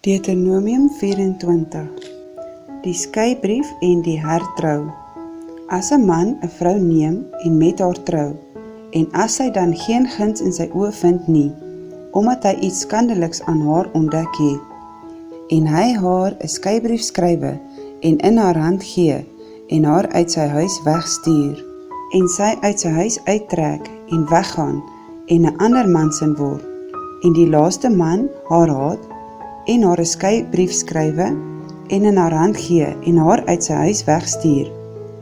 Deuteronomium 24. Die skeibrief en die hertrou. As 'n man 'n vrou neem en met haar trou, en as hy dan geen guns in sy oë vind nie, omdat hy iets skandeliks aan haar ontdek het, en hy haar 'n skeibrief skrywe en in haar hand gee, en haar uit sy huis wegstuur, en sy uit sy huis uittrek en weggaan, en 'n ander man sin word, en die laaste man haar haat, en haar 'n skeibrief skrywe, en in haar hand gee, en haar uit sy huis wegstuur,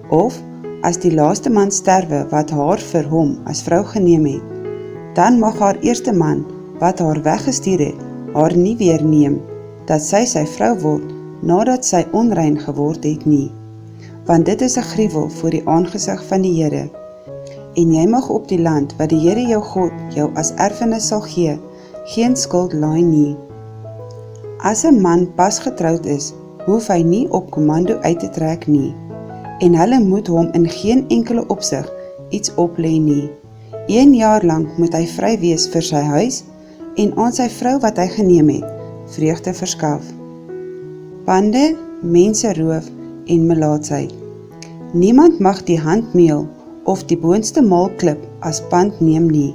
of as die laaste man sterwe wat haar vir hom as vrou geneem het, dan mag haar eerste man wat haar weggestuur het, haar nie weer neem, dat sy sy vrou word, nadat sy onrein geword het nie, want dit is 'n gruwel voor die aangesig van die Here. En jy mag op die land wat die Here jou God jou as erfenis sal gee, geen skuld laai nie. As 'n man pas getroud is, hoef hy nie op kommando uit te trek nie, en hulle moet hom in geen enkele opsig iets oplê nie. 1 jaar lank moet hy vry wees vir sy huis, en aan sy vrou wat hy geneem het, vreugde verskaf. Bande, menseroof en melaatsheid. Niemand mag die handmeel of die boonste maalklip as pand neem nie,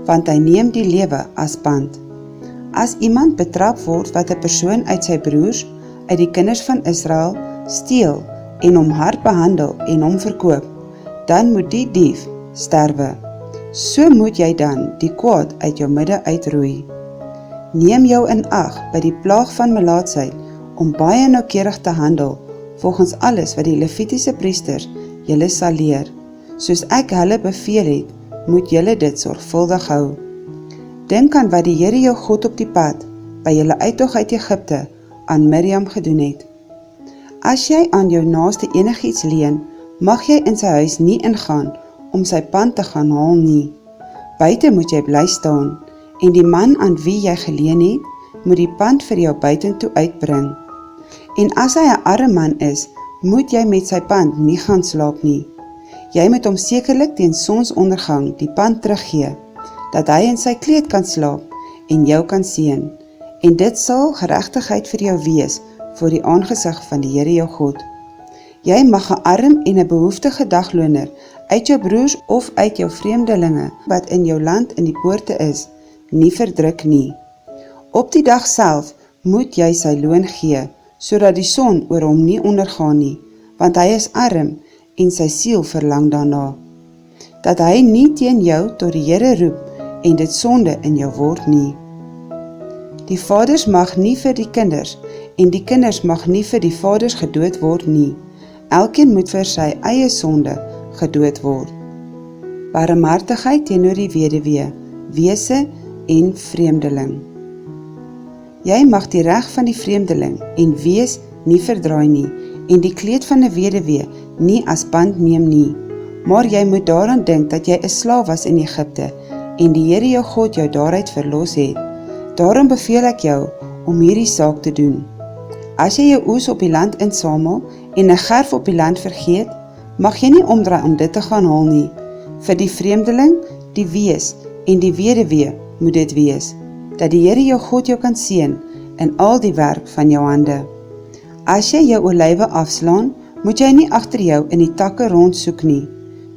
want hy neem die lewe as pand. As iemand betrap word wat 'n persoon uit sy broers, uit die kinders van Israel, steel en hom hard behandel en hom verkoop, dan moet die dief sterwe. So moet jy dan die kwaad uit jou midde uitroei. Neem jou in ag by die plaag van melaatsheid, om baie noukeurig te handel, volgens alles wat die Levitiese priesters julle sal leer. Soos ek hulle beveel het, moet julle dit sorgvuldig hou. Dink aan wat die Here jou God op die pad, by julle uittog uit Egipte, aan Miriam gedoen het. As jy aan jou naaste enigiets leen, mag jy in sy huis nie ingaan, om sy pand te gaan haal nie. Buite moet jy bly staan, en die man aan wie jy geleen het, moet die pand vir jou buitentoe uitbring. En as hy 'n arme man is, moet jy met sy pand nie gaan slaap nie. Jy moet hom sekerlik teen sonsondergang die pand teruggee, dat hy in sy kleed kan slaap en jou kan seën. En dit sal geregtigheid vir jou wees voor die aangesig van die Here jou God. Jy mag 'n arm en 'n behoeftige dagloner uit jou broers of uit jou vreemdelinge wat in jou land in die poorte is, nie verdruk nie. Op die dag self moet jy sy loon gee, sodat die son oor hom nie ondergaan nie, want hy is arm en sy siel verlang daarna. Dat hy nie teen jou tot die Here roep en dit sonde in jou word nie. Die vaders mag nie vir die kinders, en die kinders mag nie vir die vaders gedood word nie. Elkeen moet vir sy eie sonde gedood word. Barmhartigheid teenoor die weduwee, wese en vreemdeling. Jy mag die reg van die vreemdeling en wees nie verdraai nie, en die kleed van 'n weduwee nie as pand neem nie. Maar jy moet daaraan dink dat jy 'n slaaf was in Egipte, en die Here jou God jou daaruit verlos het. Daarom beveel ek jou om hierdie saak te doen. As jy jou oes op die land insamel en 'n gerf op die land vergeet, mag jy nie omdraai om dit te gaan haal nie. Vir die vreemdeling, die wees en die weduwee moet dit wees, dat die Here jou God jou kan seën in al die werk van jou hande. As jy jou olywe afslaan, moet jy nie agter jou in die takke rondsoek nie.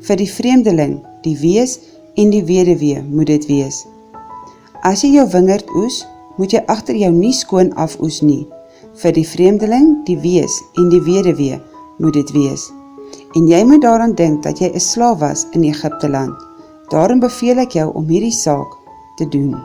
Vir die vreemdeling, die wees en die weduwee moet dit wees. As jy jou wingerd oes, moet jy agter jou nie skoon afoes nie. Vir die vreemdeling, die wees en die weduwee moet dit wees. En jy moet daaraan dink dat jy 'n slaaf was in Egipteland. Daarom beveel ek jou om hierdie saak te doen.